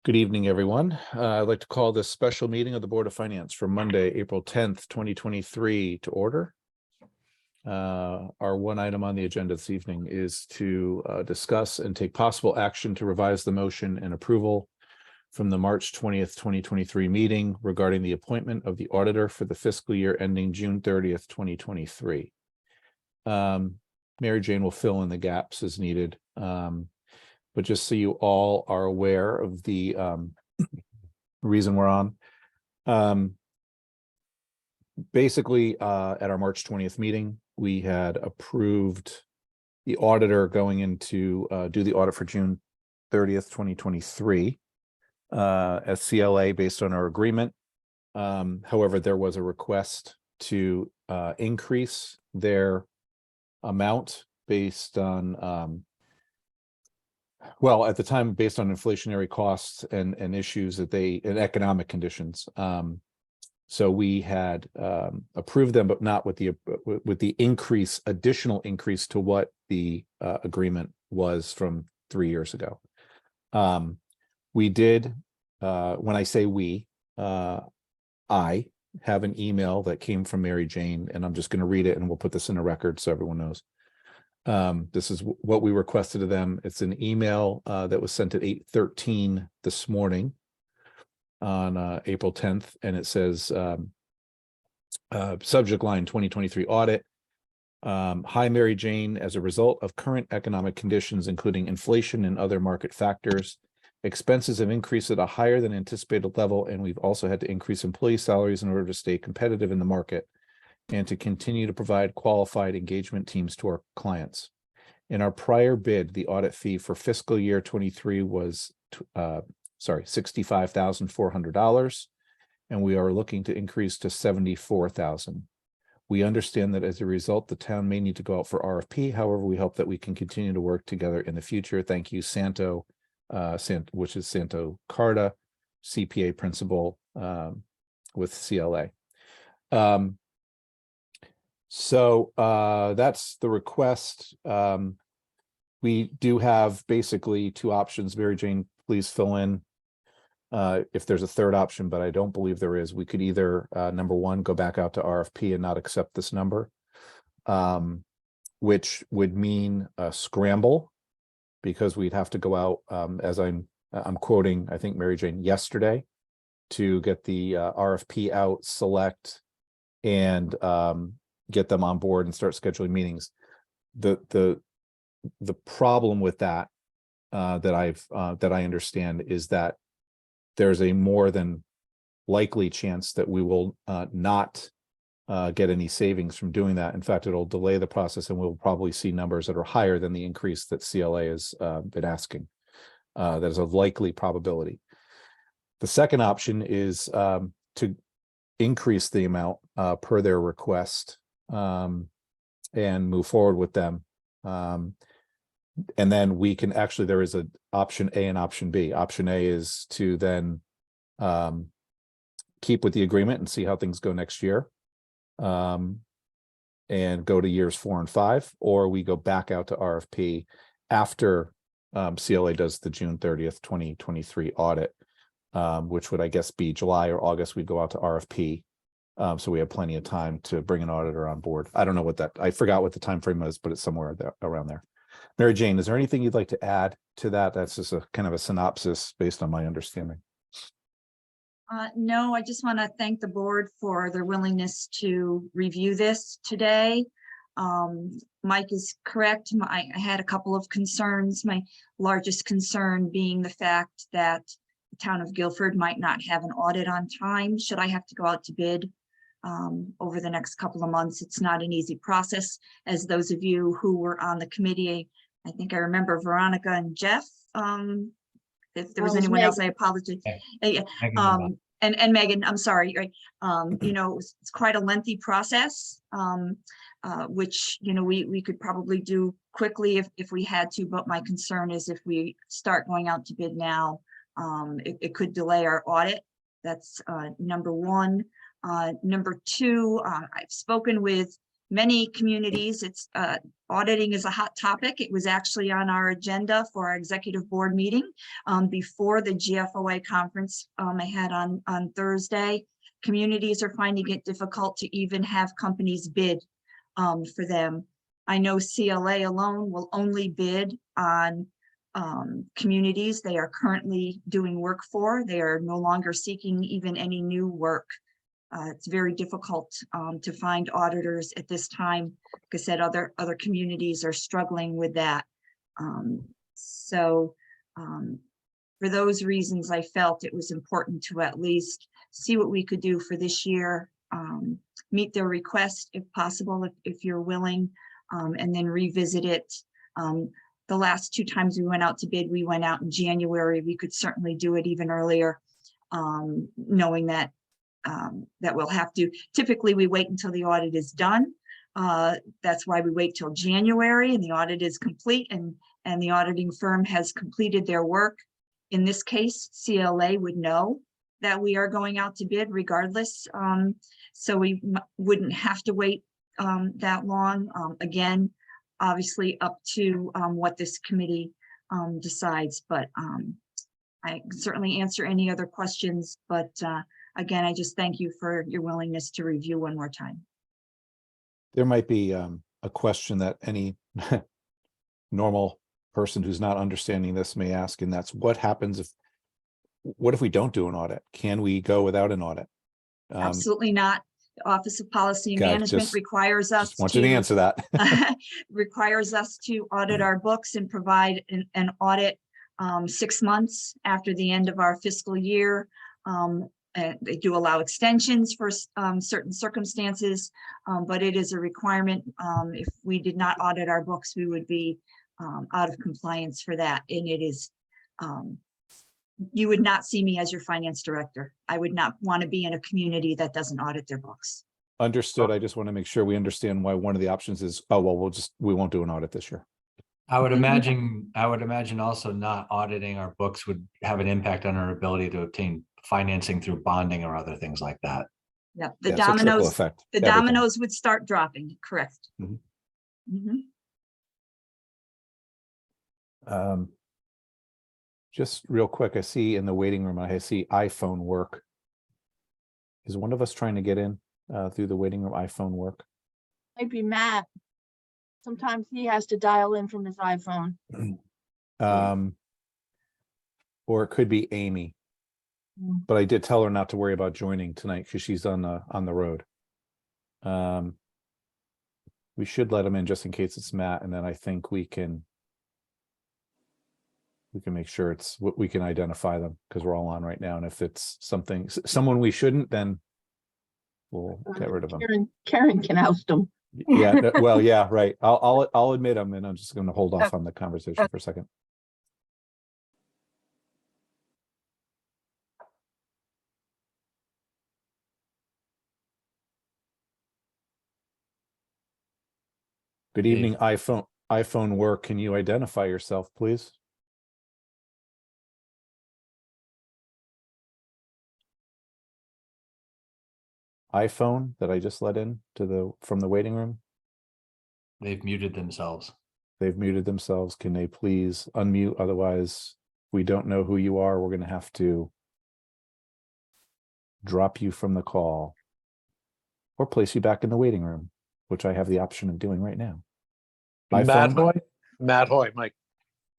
Good evening, everyone. I'd like to call this special meeting of the Board of Finance for Monday, April 10th, 2023 to order. Our one item on the agenda this evening is to discuss and take possible action to revise the motion and approval from the March 20th, 2023 meeting regarding the appointment of the auditor for the fiscal year ending June 30th, 2023. Mary Jane will fill in the gaps as needed. But just so you all are aware of the reason we're on. Basically, at our March 20th meeting, we had approved the auditor going into do the audit for June 30th, 2023 as CLA based on our agreement. However, there was a request to increase their amount based on well, at the time, based on inflationary costs and issues and economic conditions. So we had approved them, but not with the additional increase to what the agreement was from 3 years ago. We did, when I say we, I have an email that came from Mary Jane, and I'm just going to read it, and we'll put this in a record so everyone knows. This is what we requested of them. It's an email that was sent at 8:13 this morning on April 10th, and it says subject line 2023 audit. Hi, Mary Jane. As a result of current economic conditions, including inflation and other market factors, expenses have increased at a higher than anticipated level, and we've also had to increase employee salaries in order to stay competitive in the market and to continue to provide qualified engagement teams to our clients. In our prior bid, the audit fee for fiscal year 23 was $65,400, and we are looking to increase to $74,000. We understand that as a result, the town may need to go out for RFP. However, we hope that we can continue to work together in the future. Thank you, Santo, which is Santo Carta, CPA principal with CLA. So that's the request. We do have basically two options. Mary Jane, please fill in if there's a third option, but I don't believe there is. We could either, number one, go back out to RFP and not accept this number, which would mean a scramble, because we'd have to go out, as I'm quoting, I think, Mary Jane yesterday, to get the RFP out, select, and get them on board and start scheduling meetings. The problem with that that I understand is that there's a more than likely chance that we will not get any savings from doing that. In fact, it'll delay the process, and we'll probably see numbers that are higher than the increase that CLA has been asking. That is a likely probability. The second option is to increase the amount per their request and move forward with them. And then we can actually, there is an option A and option B. Option A is to then keep with the agreement and see how things go next year, and go to years 4 and 5, or we go back out to RFP after CLA does the June 30th, 2023 audit, which would, I guess, be July or August. We'd go out to RFP. So we have plenty of time to bring an auditor on board. I don't know what I forgot what the time frame was, but it's somewhere there, around there. Mary Jane, is there anything you'd like to add to that? That's just a kind of a synopsis based on my understanding. No, I just want to thank the board for their willingness to review this today. Mike is correct. I had a couple of concerns. My largest concern being the fact that the town of Guilford might not have an audit on time. Should I have to go out to bid over the next couple of months? It's not an easy process. As those of you who were on the committee, I think I remember Veronica and Jeff. If there was anyone else, I apologize. And Megan, I'm sorry. Right? You know, it's quite a lengthy process, which, you know, we could probably do quickly if we had to. But my concern is if we start going out to bid now, it could delay our audit. That's number one. Number two, I've spoken with many communities, it's auditing is a hot topic. It was actually on our agenda for our executive board meeting before the GFOA conference I had on Thursday. Communities are finding it difficult to even have companies bid for them. I know CLA alone will only bid on communities they are currently doing work for. They are no longer seeking even any new work. It's very difficult to find auditors at this time. Like I said, other communities are struggling with that. For those reasons, I felt it was important to at least see what we could do for this year, meet their request if possible, if you're willing, and then revisit it. The last 2 times we went out to bid, we went out in January. We could certainly do it even earlier, knowing that that we'll have to, typically we wait until the audit is done. That's why we wait till January and the audit is complete and the auditing firm has completed their work. In this case, CLA would know that we are going out to bid regardless. So we wouldn't have to wait that long. Again, obviously up to what this committee decides, but I can certainly answer any other questions, but again, I just thank you for your willingness to review one more time. There might be a question that any normal person who's not understanding this may ask, and that's what happens what if we don't do an audit? Can we go without an audit? Absolutely not. The Office of Policy and God, Management requires us Just want you to answer that. requires us to audit our books and provide an audit 6 months after the end of our fiscal year. They do allow extensions for certain circumstances, but it is a requirement. If we did not audit our books, we would be out of compliance for that. And it is, you would not see me as your finance director. I would not want to be in a community that doesn't audit their books. Understood. I just want to make sure we understand why one of the options is, oh, well, we won't do an audit this year. I would imagine also not auditing our books would have an impact on our ability to obtain financing through bonding or other things like that. Yeah, Yeah, it's a trickle dominoes, effect, the everything. dominoes would start dropping, correct. Mhm. Mhm. Just real quick, I see in the waiting room, I see iPhone work. Is one of us trying to get in through the waiting room iPhone work? Might be Matt. Sometimes he has to dial in from his iPhone. Or it could be Amy, Mm. but I did tell her not to worry about joining tonight because she's on the road. We should let him in just in case it's Matt, and then I think we can make sure we can identify them because we're all on right now. And if it's someone we shouldn't, then we'll get rid of them. Karen can oust him. Yeah, well, yeah, right. I'll admit them, and I'm just going to hold off on the conversation for a second. Good evening, iPhone work. Can you identify yourself, please? iPhone that I just let in from the waiting room. They've muted themselves. They've muted themselves. Can they please unmute? Otherwise, we don't know who you are. We're going to have to drop you from the call or place you back in the waiting room, which I have the option of doing right now. Matt Hoy, Mike.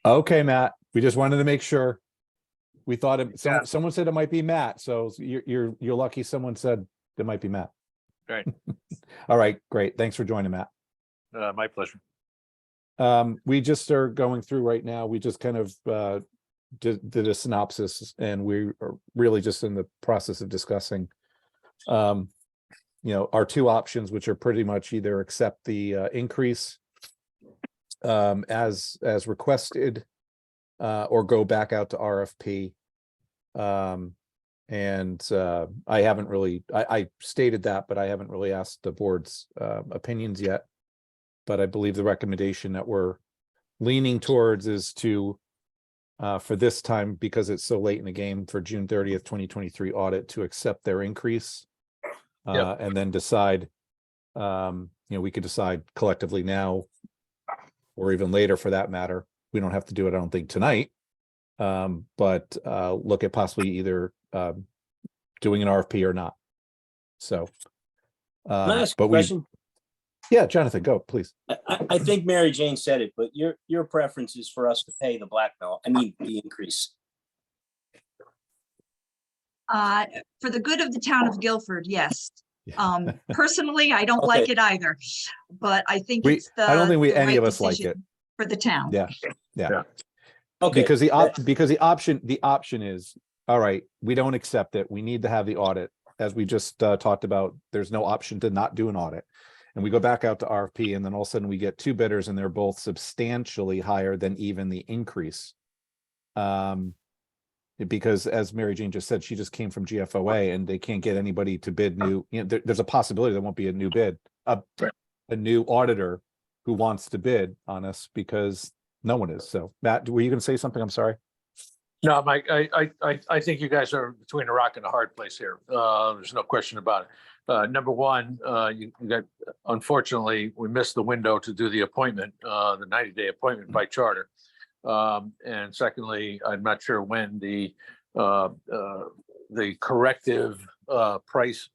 Okay, Matt. We just wanted to make sure. We thought Yeah. someone said it might be Matt, so you're lucky someone said it might be Matt. Right. All right, great. Thanks for joining, Matt. My pleasure. We just are going through right now. We just kind of did a synopsis, and we are really just in the process of discussing our 2 options, which are pretty much either accept the increase as requested or go back out to RFP. I haven't really, I stated that, but I haven't really asked the board's opinions yet. But I believe the recommendation that we're leaning towards is to, for this time, because it's so late in the game, for June 30th, 2023 audit, to accept their increase Yep. and then decide we could decide collectively now, or even later for that matter. We don't have to do it, I don't think, tonight. But look at possibly either doing an RFP or not. So, Can I ask a but question? yeah, Jonathan, go, please. I think Mary Jane said it, but your preference is for us to pay the blackmail, the increase. For the good of the town of Guilford, yes. Yeah. Personally, I don't like it either, but I think We- it's the. I don't think the any right of us like decision for the town. Yeah. Okay. Because the option is, all right, we don't accept it. We need to have the audit. As we just talked about, there's no option to not do an audit. And we go back out to RFP, and then all of a sudden we get two bidders and they're both substantially higher than even the increase. Because as Mary Jane just said, she just came from GFOA and they can't get anybody to bid new, there's a possibility there won't be a new bid, a new auditor who wants to bid on us because no one is. So Matt, were you going to say something? I'm sorry. No, Mike, I think you guys are between a rock and a hard place here. There's no question about it. Number one, you got, unfortunately, we missed the window to do the appointment, the 90-day appointment by charter. And secondly, I'm not sure when the corrective price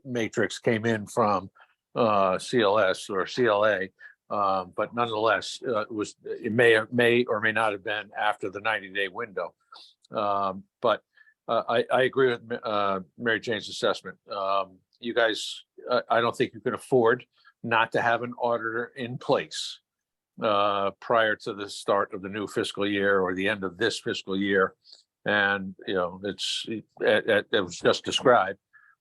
matrix came in from CLS or CLA. But nonetheless, it may or may not have been after the 90-day window. But I agree with Mary Jane's assessment. You guys, I don't think you can afford not to have an auditor in place prior to the start of the new fiscal year or the end of this fiscal year. And, it was just described.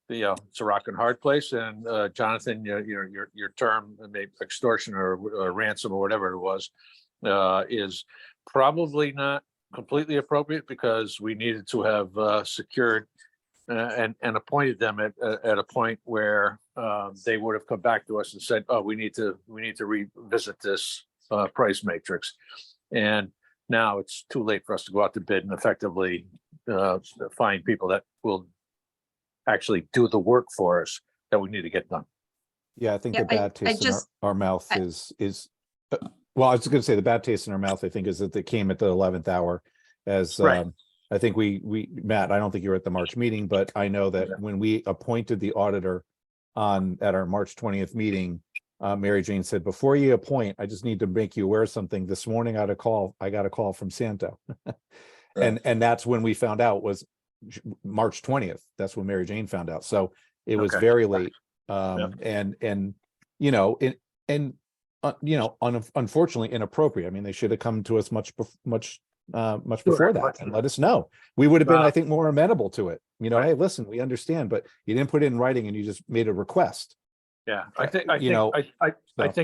It's a rock and hard place. And Jonathan, your term, maybe extortion or ransom or whatever it was, is probably not completely appropriate because we needed to have secured and appointed them at a point where they would have come back to us and said, "Oh, we need to revisit this price matrix." And now it's too late for us to go out to bid and effectively find people that will actually do the work for us that we need to get done. Yeah, I think Yeah, the bad taste in our mouth is well, I was going to say the bad taste in our mouth, I think, is that they came at the 11th hour as Right. I think we Matt, I don't think you were at the March meeting, but I know that when we appointed the auditor at our March 20th meeting, Mary Jane said, before you appoint, I just need to make you aware of something. This morning I got a call from Santo. And that's when we found out was March 20th. That's when Mary Jane found out. So it was Okay. very late. Yep. Unfortunately inappropriate. I mean, they should have come to us much before that and let us know. We would have been, I think, more amenable to it. Right. Hey, listen, we understand, but you didn't put it in writing and you just made a request. Yeah, I think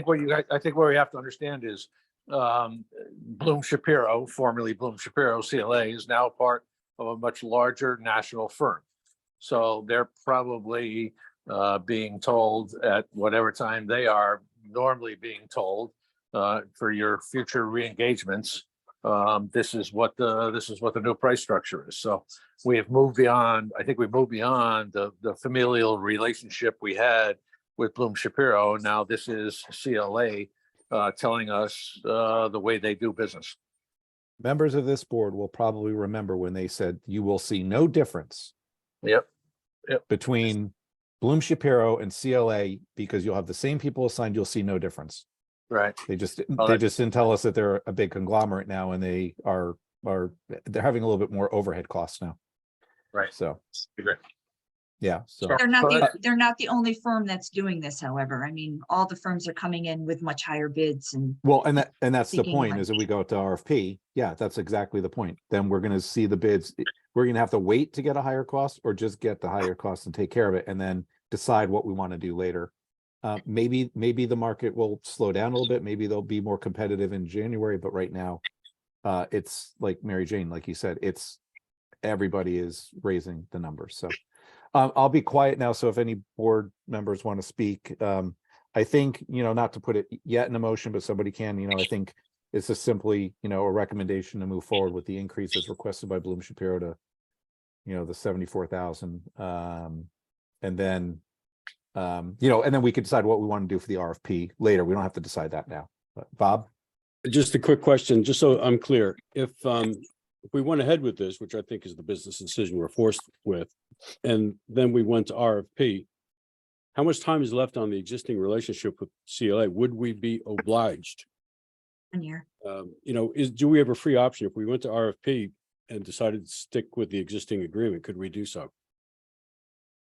what we have to understand is Bloom Shapiro, formerly Bloom Shapiro CLA, is now part of a much larger national firm. So they're probably being told at whatever time they are normally being told for your future re-engagements. This is what the new price structure is. So we have moved beyond. I think we moved beyond the familial relationship we had with Bloom Shapiro. Now this is CLA telling us the way they do business. Members of this board will probably remember when they said you will see no difference Yep. between Bloom Shapiro and CLA because you'll have the same people assigned. You'll see no difference. Right. They just Well, didn't tell us that they're a big conglomerate now, and they're having a little bit more overhead costs now. Right. So Agree. yeah. So Sure. They're not the only firm that's doing this, however. I mean, all the firms are coming in with much higher bids and well, and that's the Seeking point money. is that we go to RFP. Yeah, that's exactly the point. Then we're going to see the bids. We're going to have to wait to get a higher cost or just get the higher cost and take care of it and then decide what we want to do later. Maybe the market will slow down a little bit. Maybe they'll be more competitive in January, but right now it's like Mary Jane, like you said, everybody is raising the numbers. So I'll be quiet now. So if any board members want to speak, I think, not to put it yet in a motion, but somebody can, I think it's just simply, a recommendation to move forward with the increases requested by Bloom Shapiro to, the 74,000. And then You know, and then we could decide what we want to do for the RFP later. We don't have to decide that now. But Bob? Just a quick question, just so I'm clear, if we went ahead with this, which I think is the business decision we're forced with, and then we went to RFP, how much time is left on the existing relationship with CLA? Would we be obliged? 1 year. You know, do we have a free option if we went to RFP and decided to stick with the existing agreement? Could we do so?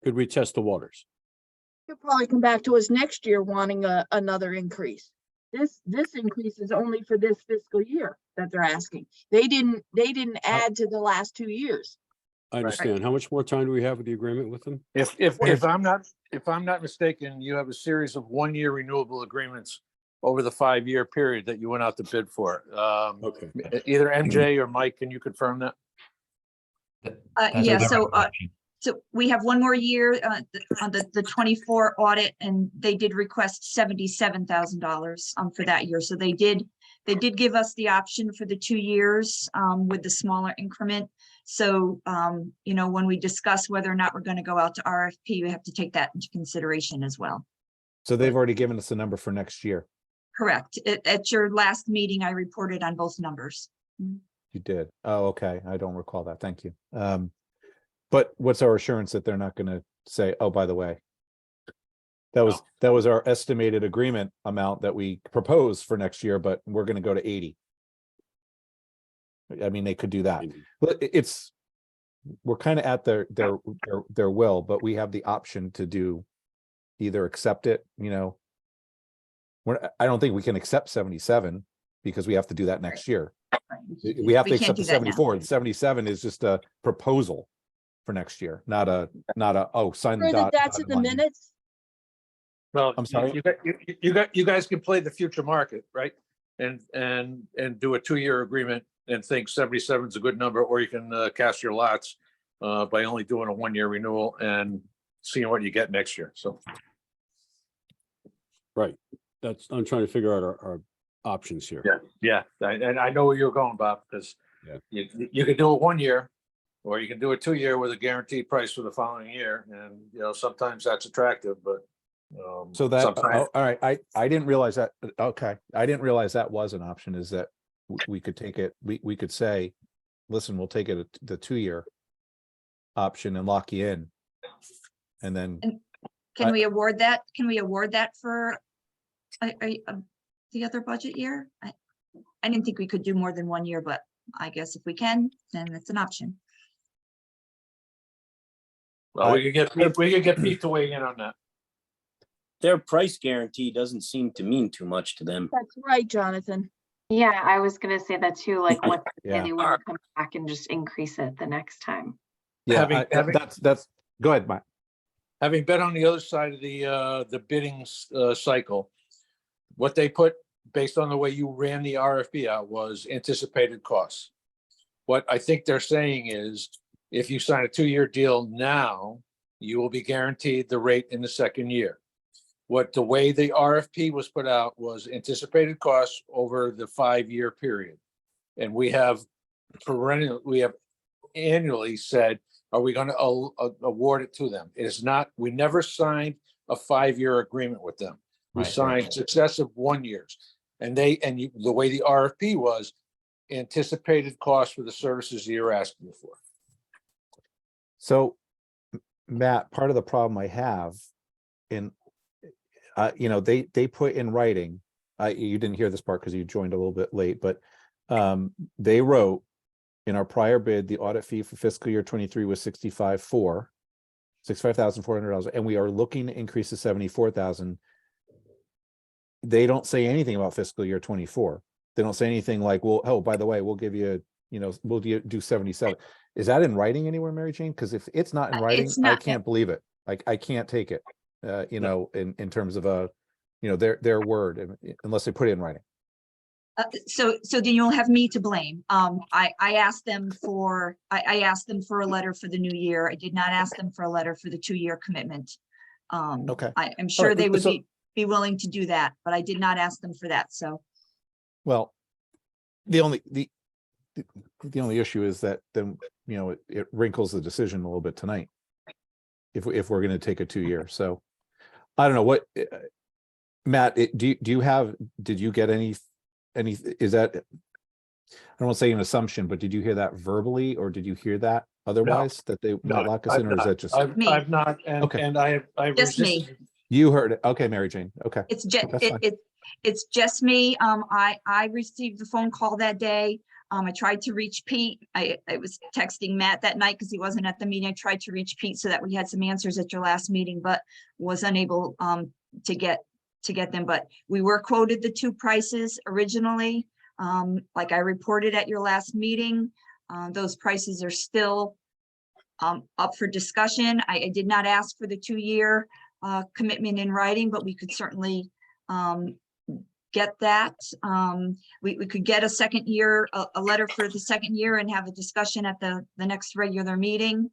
Could we test the waters? He'll probably come back to us next year wanting another increase. This increase is only for this fiscal year that they're asking. They didn't add to the last 2 years. I understand. How much more time do we have with the agreement with them? If I'm not mistaken, you have a series of 1-year renewable agreements over the 5-year period that you went out to bid for. Okay. Either MJ or Mike, can you confirm that? That's Yeah, a so, different option. so we have one more year on the 24 audit, and they did request $77,000 for that year. So they did give us the option for the 2 years with the smaller increment. So, you know, when we discuss whether or not we're going to go out to RFP, we have to take that into consideration as well. So they've already given us a number for next year. Correct. At your last meeting, I reported on both numbers. You did. Oh, okay. I don't recall that. Thank you. But what's our assurance that they're not going to say, oh, by the way, that was our estimated agreement amount that we proposed for next year, but we're going to go to 80. I mean, they could do that. We're kind of at their will, but we have the option to do either accept it, you know. I don't think we can accept 77 because we have to do that next year. We have to can't accept do the that now. 74. The 77 is just a proposal for next year, not a sign the Sure that dot. that's in the minutes. Well, I'm sorry? you guys can play the future market, right? And do a 2-year agreement and think 77 is a good number, or you can cast your lots by only doing a 1-year renewal and seeing what you get next year. So. Right. I'm trying to figure out our options here. Yeah, and I know where you're going, Bob, because Yeah. you can do it 1 year, or you can do a 2-year with a guaranteed price for the following year, and you know sometimes that's attractive, but So that, sometimes- all right, I didn't realize that. Okay, I didn't realize that was an option, is that we could take it, we could say, listen, we'll take it the 2-year option and lock you in. And then, Can we award that? Can we award that for the other budget year? I didn't think we could do more than 1 year, but I guess if we can, then it's an option. well, we could get Pete to weigh in on that. Their price guarantee doesn't seem to mean too much to them. That's right, Jonathan. Yeah, I was gonna say that too, like what Yeah. they want to come back and just increase it the next time. yeah, Having- that's, go ahead, Mike. Having been on the other side of the bidding cycle, what they put based on the way you ran the RFP out was anticipated costs. What I think they're saying is, if you sign a 2-year deal now, you will be guaranteed the rate in the 2nd year. What the way the RFP was put out was anticipated costs over the 5-year period. And we have annually said, are we going to award it to them? It is not, we never signed a 5-year agreement with them. We Right. signed successive 1 years. And the way the RFP was, anticipated costs for the services you're asking for. So, Matt, part of the problem I have you know, they put in writing, you didn't hear this part because you joined a little bit late, but they wrote in our prior bid, the audit fee for fiscal year 23 was $65,400, and we are looking to increase to 74,000. They don't say anything about fiscal year 24. They don't say anything like, well, oh, by the way, we'll give you, you know, we'll do 77. Is that in writing anywhere, Mary Jane? Because if it's not in writing, It's I not. can't believe it. Like, I can't take it, you know, in terms of you know, their word, unless they put it in writing. So then you'll have me to blame. I asked them for, I asked them for a letter for the new year. I did not ask them for a letter for the 2-year commitment. Okay. I'm sure right, they would so- be willing to do that, but I did not ask them for that, so. Well, the only issue is that then, you know, it wrinkles the decision a little bit tonight. If we're going to take a 2-year, so I don't know what, Matt, do you have, did you get any, is that, I don't want to say an assumption, but did you hear that verbally or did you hear that otherwise that they No, might lock us I've in, or is not. that just, I've, Me. I've not, and, Okay. and I've Just me. resisted. you heard it? Okay, Mary Jane. Okay. It's just, That's fine. it's just me. I received the phone call that day. I tried to reach Pete. I was texting Matt that night because he wasn't at the meeting. I tried to reach Pete so that we had some answers at your last meeting, but was unable to get them. But we were quoted the two prices originally. Like I reported at your last meeting, those prices are still up for discussion. I did not ask for the 2-year commitment in writing, but we could certainly get that. We could get a second year, a letter for the second year and have a discussion at the next regular meeting.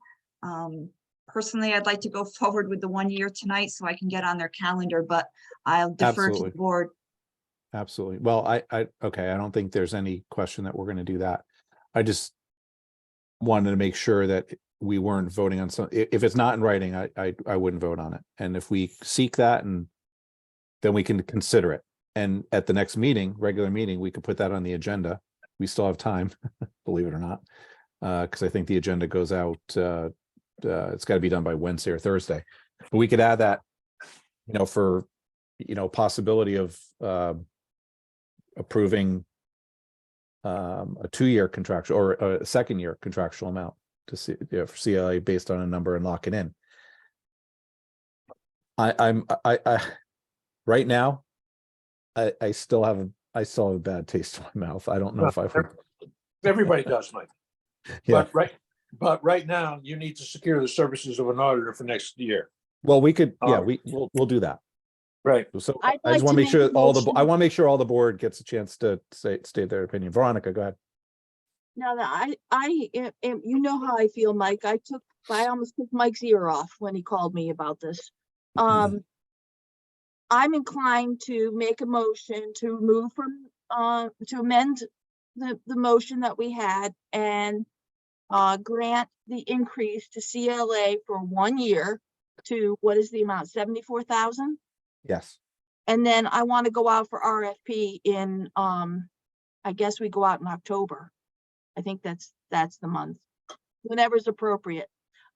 Personally, I'd like to go forward with the 1 year tonight so I can get on their calendar, but I'll defer to Absolutely. the board. Absolutely. Well, okay, I don't think there's any question that we're going to do that. I just wanted to make sure that we weren't voting on some, if it's not in writing, I wouldn't vote on it. And if we seek that, and then we can consider it. And at the next meeting, regular meeting, we could put that on the agenda. We still have time, believe it or not. Because I think the agenda goes out, it's got to be done by Wednesday or Thursday. But we could add that, for, possibility of approving a 2-year contractual or a second year contractual amount to see, for CLA based on a number and lock it in. I right now, I still have a bad taste in my mouth. I don't know if I would. Everybody does, Mike. Yeah. But right now, you need to secure the services of an auditor for next year. Well, we could, yeah, Um, we'll do that. Right. So I'd I just like want to to make sure make a all motion. I want to make sure all the board gets a chance to state their opinion. Veronica, go ahead. Now, you know how I feel, Mike. I almost took Mike's ear off when he called me about this. I'm inclined to make a motion to move from, to amend the motion that we had and grant the increase to CLA for 1 year to, what is the amount, 74,000? Yes. And then I want to go out for RFP in, I guess we go out in October. I think that's the month, whenever's appropriate.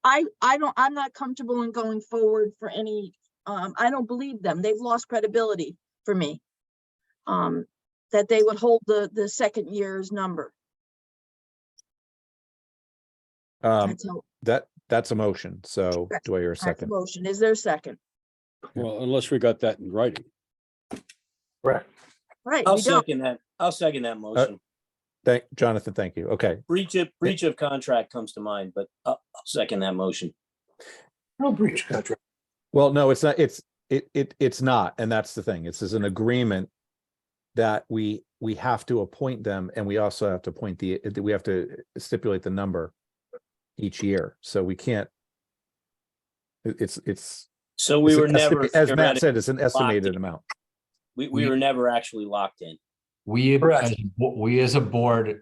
I'm not comfortable in going forward for any, I don't believe them. They've lost credibility for me. That they would hold the second year's number. That's how- That's a motion. So do I hear a that's the second? motion. Is there a second? Well, unless we got that in writing. Right. Right, I'll we don't. second that. I'll second that motion. Jonathan, thank you. Okay. Breach of contract comes to mind, but I'll second that motion. No breach contract. Well, no, it's not. It's not. And that's the thing. It's an agreement that we have to appoint them, and we also have to appoint we have to stipulate the number each year. So we can't. It's So we were never, as Matt said, it's an estimated in. amount. we were never actually locked in. We, Correct. we as a board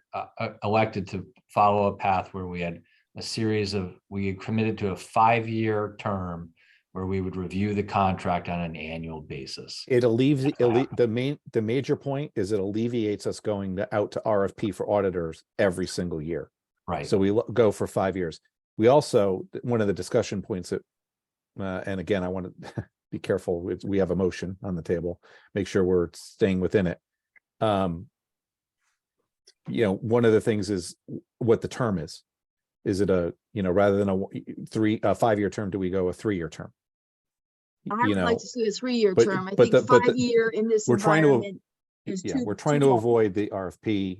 elected to follow a path where we had a series of, we had committed to a 5-year term where we would review the contract on an annual basis. It the major point is it alleviates us going out to RFP for auditors every single year. Right. So we go for 5 years. We also, one of the discussion points that, and again, I want to be careful. We have a motion on the table, make sure we're staying within it. One of the things is what the term is. Is it rather than a 5-year term, do we go a 3-year term? I would like to see a 3-year but- term. I but think the- but the- 5-year in this we're trying to- environment is Yeah, too. we're trying too to long. avoid the RFP,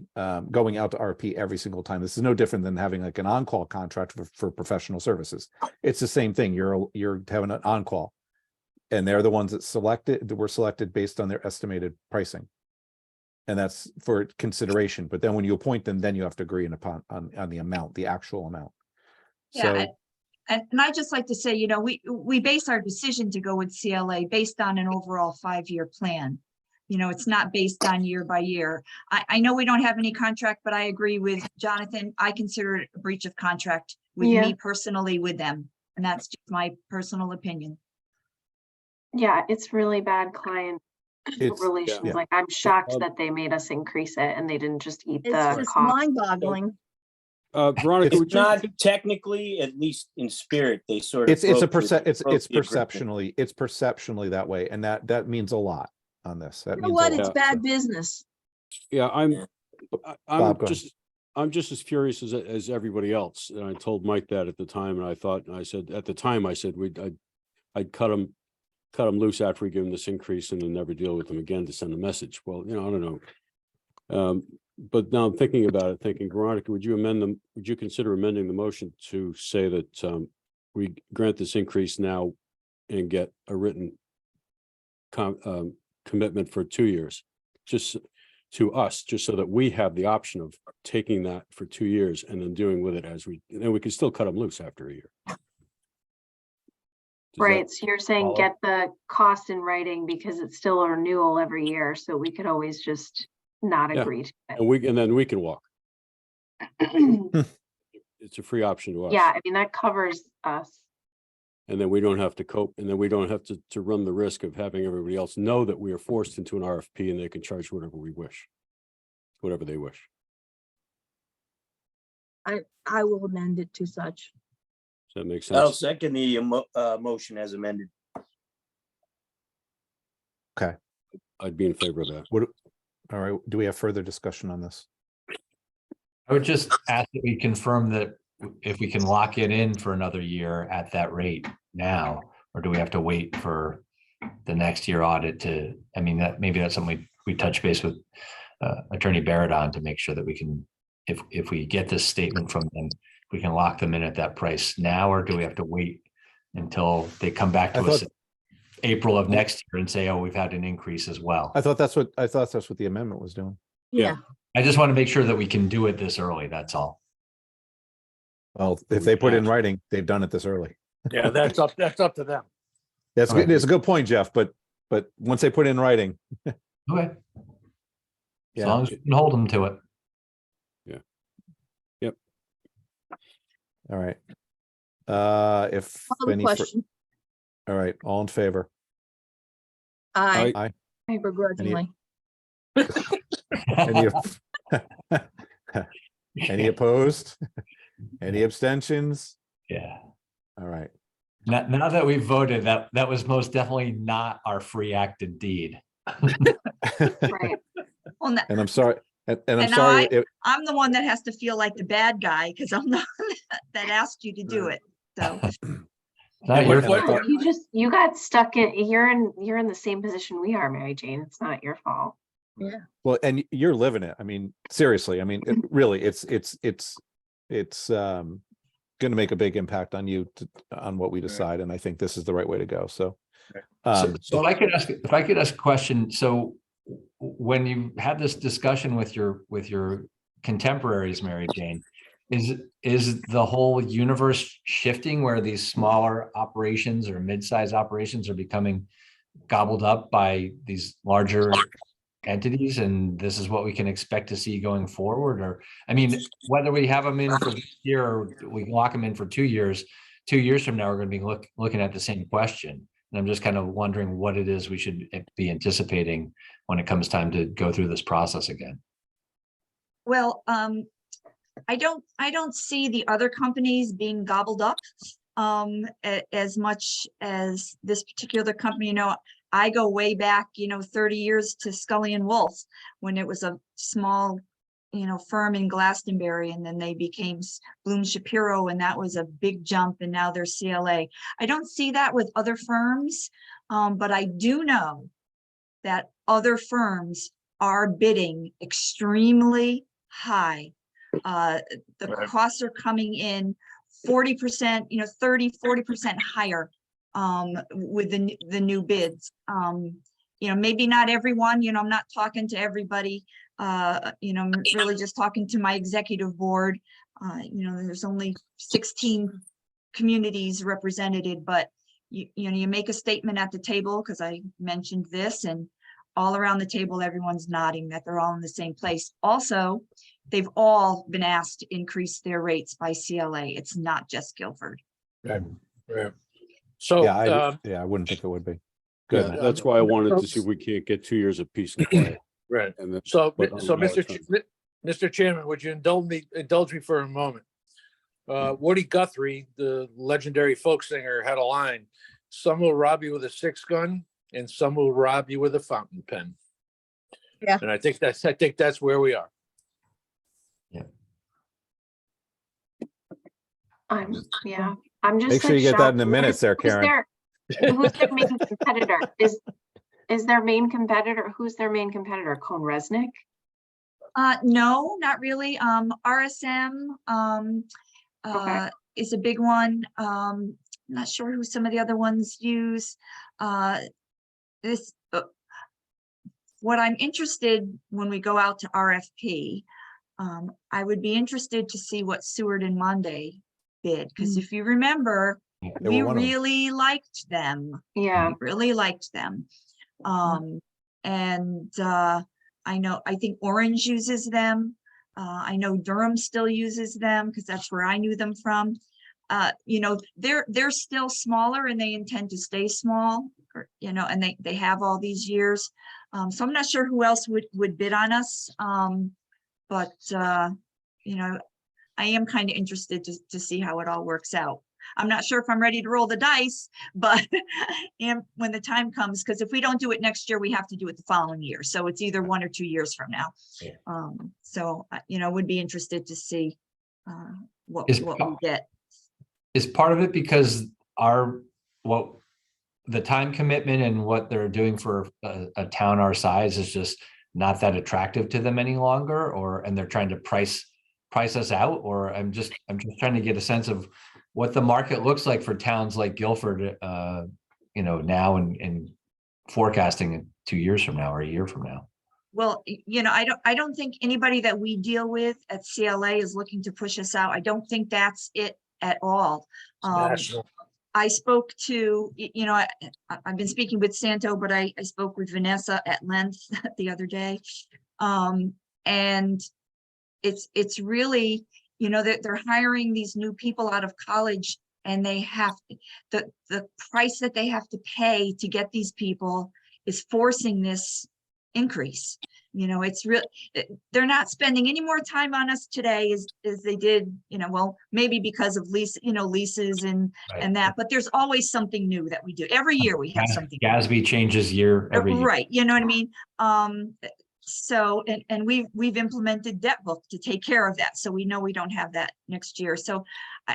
going out to RFP every single time. This is no different than having like an on-call contract for professional services. It's the same thing. You're having an on-call. And they're the ones that were selected based on their estimated pricing. And that's for consideration. But then when you appoint them, then you have to agree on the amount, the actual amount. Yeah, So, and I just like to say, we base our decision to go with CLA based on an overall 5-year plan. It's not based on year by year. I know we don't have any contract, but I agree with Jonathan. I consider it a breach of contract with Yeah. me personally with them. And that's just my personal opinion. Yeah, it's really bad client It's, relations. yeah. Like, I'm shocked Um, that they made us increase it and they didn't just eat It's the just cost. mind boggling. Veronica, It's would you, Not technically, at least in spirit, they sort of. it's a broke the- percent, it's broke the agreement. perceptionally that way. And that means a lot on this. That You know means a what? It's lot. bad So, business. yeah, Yeah. Bob, go ahead. I'm just as furious as everybody else. And I told Mike that at the time, and I said, at the time, I said, I'd cut him loose after we give him this increase and then never deal with him again to send a message. Well, I don't know. But now I'm thinking about it, thinking, Veronica, would you consider amending the motion to say that, we grant this increase now and get a written commitment for 2 years, just to us, just so that we have the option of taking that for 2 years and then doing with it and then we can still cut them loose after a year. Does that- Right, so you're saying follow? get the cost in writing because it's still a renewal every year, so we could always just not Yeah. agree to And then we can walk. it. It's a free option to us. Yeah, I mean, that covers us. And then we don't have to cope, and then we don't have to run the risk of having everybody else know that we are forced into an RFP and they can charge whatever we wish. Whatever they wish. I will amend it to such. Does that make I'll sense? second the motion as amended. I'd be in favor of that. All right. Do we have further discussion on this? I would just ask that we confirm that if we can lock it in for another year at that rate now, or do we have to wait for the next year audit to, I mean, maybe that's something we touch base with Attorney Barrett on to make sure that we can, if we get this statement from them, we can lock them in at that price now, or do we have to wait until they come back I to us thought- in April of next year and say, oh, we've had an increase as well? I thought that's what the amendment was doing. Yeah. I just want to make sure that we can do it this early, that's all. Well, if they put in writing, they've done it this early. Yeah, that's up to them. That's Okay. good. It's a good point, Jeff, but once they put in writing, Okay, as yeah. long as we can hold them to it. All right. If Call the any, question. all right, all in favor? I Aye. begrudgingly. Any, any opposed? Any abstentions? Yeah. All right. Now that we've voted, that was most definitely not our free act indeed. Right. Well, And I'm sorry, and I'm And sorry, I'm the one that has to feel like the bad guy because I'm the one that asked you to do it. So, Not your And I fault. thought- You got stuck you're in the same position we are, Mary Jane. It's not your fault. well, and you're living it. I mean, seriously, I mean, really, it's going to make a big impact on you on what we decide. And I think this is the right way to go. So, So if I could ask a question, so when you had this discussion with your contemporaries, Mary Jane, is the whole universe shifting where these smaller operations or mid-sized operations are becoming gobbled up by these larger entities, and this is what we can expect to see going forward? Or, I mean, whether we have them in for this year or we lock them in for 2 years, 2 years from now, we're going to be looking at the same question. And I'm just kind of wondering what it is we should be anticipating when it comes time to go through this process again. well, I don't see the other companies being gobbled up as much as this particular company. You know, I go way back, 30 years to Scully and Wolf when it was a small, firm in Glastonbury, and then they became Bloom Shapiro, and that was a big jump, and now they're CLA. I don't see that with other firms, but I do know that other firms are bidding extremely high. The Right. costs are coming in 40%, 30, 40% higher with the new bids. Maybe not everyone, I'm not talking to everybody. I'm really just talking to my executive board. There's only 16 communities represented, but you make a statement at the table, because I mentioned this, and all around the table, everyone's nodding that they're all in the same place. Also, they've all been asked to increase their rates by CLA. It's not just Guilford. Right. So, yeah, I wouldn't think it would be. Good. Yeah, that's why I wanted to see if we can't get 2 years of peace and quiet. Right. And then, So, But so on the Mr. Mr. Chairman, would you indulge me for a moment? Woody Guthrie, the legendary folk singer, had a line: "Some will rob you with a 6-gun, and some will rob you with a fountain pen." Yeah. And I think that's where we are. Yeah, I'm just. Make sure like, you get that in shocked. the minutes there, Karen. Who's their main competitor? Is their main competitor, who's their main competitor? Cone Resnick? No, not really. RSM, is a big one. Not sure who some of the other ones use. This, what I'm interested when we go out to RFP, I would be interested to see what Seward and Monday did, because if you remember, They we were one of them. really liked them. Yeah, Really liked them. And I think Orange uses them. I know Durham still uses them because that's where I knew them from. They're still smaller and they intend to stay small, and they have all these years. So I'm not sure who else would bid on us. But I am kind of interested to see how it all works out. I'm not sure if I'm ready to roll the dice, but when the time comes, because if we don't do it next year, we have to do it the following year. So it's either 1 or 2 years from now. Yeah. Would be interested to see what Is- we get. Is part of it because the time commitment and what they're doing for a town our size is just not that attractive to them any longer, and they're trying to price us out? Or I'm just trying to get a sense of what the market looks like for towns like Guilford, now and forecasting it 2 years from now or a year from now. Well, I don't think anybody that we deal with at CLA is looking to push us out. I don't think that's it at all. National. I spoke to, I've been speaking with Santo, but I spoke with Vanessa at length the other day. And it's really, they're hiring these new people out of college, and they have the price that they have to pay to get these people is forcing this increase. It's real. They're not spending any more time on us today as they did, well, maybe because of leases and that, but there's always something new that we do. Every year we have something. Gatsby changes every year. Right. You know what I mean? So, and we've implemented debt book to take care of that. So we know we don't have that next year. So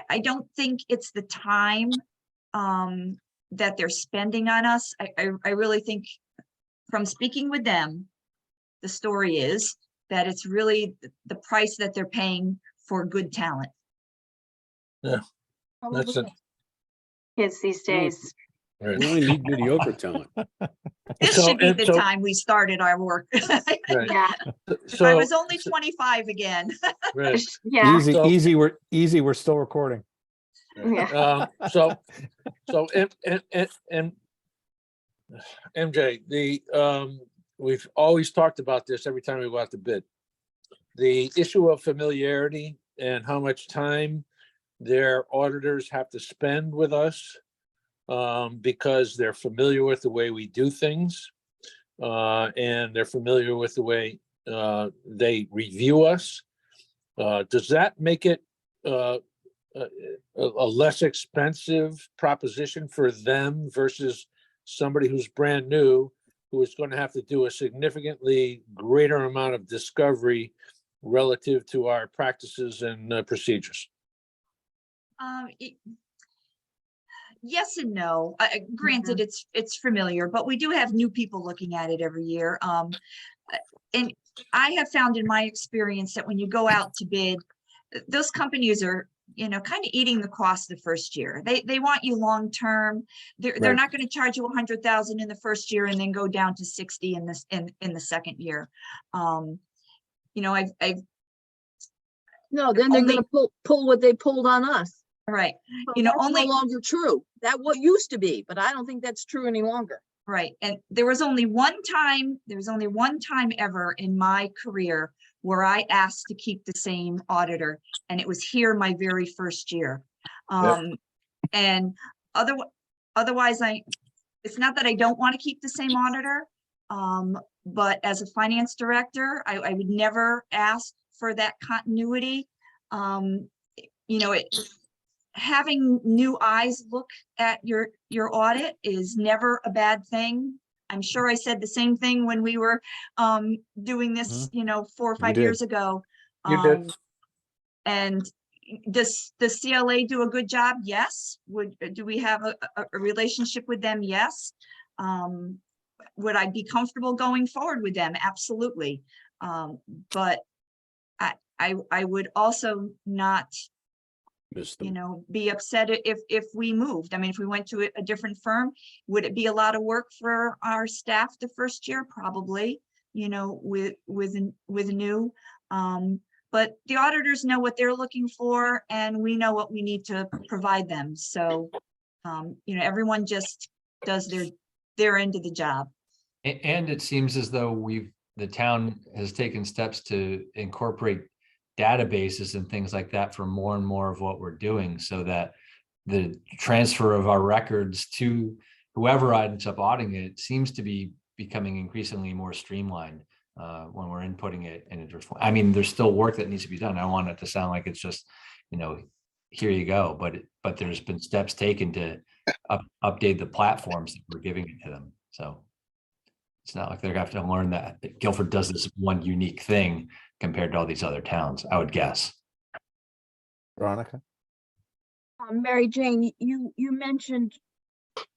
I don't think it's the time that they're spending on us. I really think from speaking with them, the story is that it's really the price that they're paying for good talent. Yeah, that's it. kids these days. Right. we only need mediocre talent. This So- should be and the so- time we started our work. Right. Yeah, If I So, was only 25 again. right. yeah, Easy, So- easy. We're still recording. yeah. So and MJ, we've always talked about this every time we go out to bid. The issue of familiarity and how much time their auditors have to spend with us, because they're familiar with the way we do things, and they're familiar with the way they review us. Does that make it a less expensive proposition for them versus somebody who's brand new, who is going to have to do a significantly greater amount of discovery relative to our practices and procedures? Yes and no. Granted, it's familiar, but we do have new people looking at it every year. And I have found in my experience that when you go out to bid, those companies are, kind of eating the cost the first year. They want you long term. They're Right. not going to charge you 100,000 in the first year and then go down to 60 in the second year. I've No, then they're Only- gonna pull what they pulled on us. right. Well, You know, that's only- no longer true. That what used to be, but I don't think that's true any longer. Right. And there was only one time ever in my career where I asked to keep the same auditor, and it was here my very first year. And otherwise it's not that I don't want to keep the same auditor. But as a finance director, I would never ask for that continuity. You know, having new eyes look at your audit is never a bad thing. I'm sure I said the same thing when we were doing this, you know, 4 or 5 did. years ago. You did. And does the CLA do a good job? Yes. Do we have a relationship with them? Yes. Would I be comfortable going forward with them? Absolutely. But I would also not, Missed you them. know, be upset if we moved. I mean, if we went to a different firm, would it be a lot of work for our staff the first year? Probably, you know, with new. But the auditors know what they're looking for, and we know what we need to provide them. So, you know, everyone just does their end of the job. And it seems as though the town has taken steps to incorporate databases and things like that for more and more of what we're doing, so that the transfer of our records to whoever ends up auditing it seems to be becoming increasingly more streamlined when we're inputting it. And I mean, there's still work that needs to be done. I don't want it to sound like it's just, you know, here you go, but there's been steps taken to update the platforms that we're giving it to them. So it's not like they're gonna have to learn that Guilford does this one unique thing compared to all these other towns, I would guess. Veronica? Mary Jane, you mentioned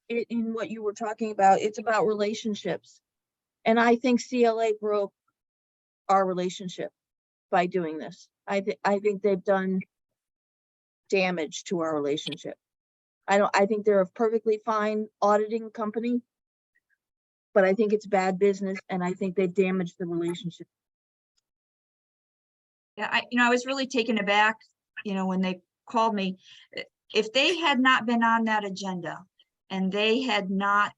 it in what you were talking about. It's about relationships. And I think CLA broke our relationship by doing this. I think they've done damage to our relationship. I think they're a perfectly fine auditing company, but I think it's bad business, and I think they damaged the relationship. Yeah, I was really taken aback, you know, when they called me. If they had not been on that agenda and they had not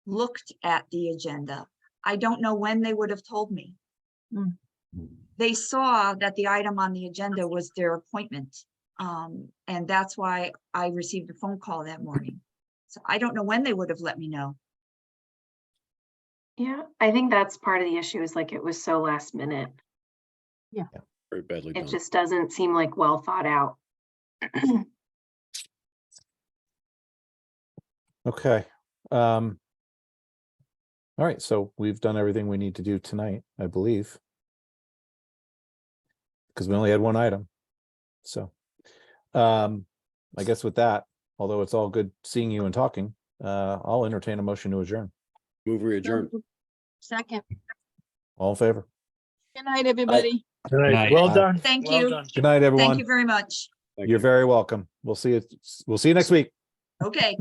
looked at the agenda, I don't know when they would have told me. They saw that the item on the agenda was their appointment. And that's why I received a phone call that morning. So I don't know when they would have let me know. Yeah, I think that's part of the issue, is like it was so last minute. Very badly It done. just doesn't seem like well thought out. Okay. All right, so we've done everything we need to do tonight, I believe. Because we only had one item. So, I guess with that, although it's all good seeing you and talking, I'll entertain a motion to adjourn. Move we adjourn. Second. All in favor? Good night, everybody. All right, Night. well done. Thank Well you. done. Good night, everyone. Thank you very much. Thank You're you. very welcome. We'll see you next week. Okay.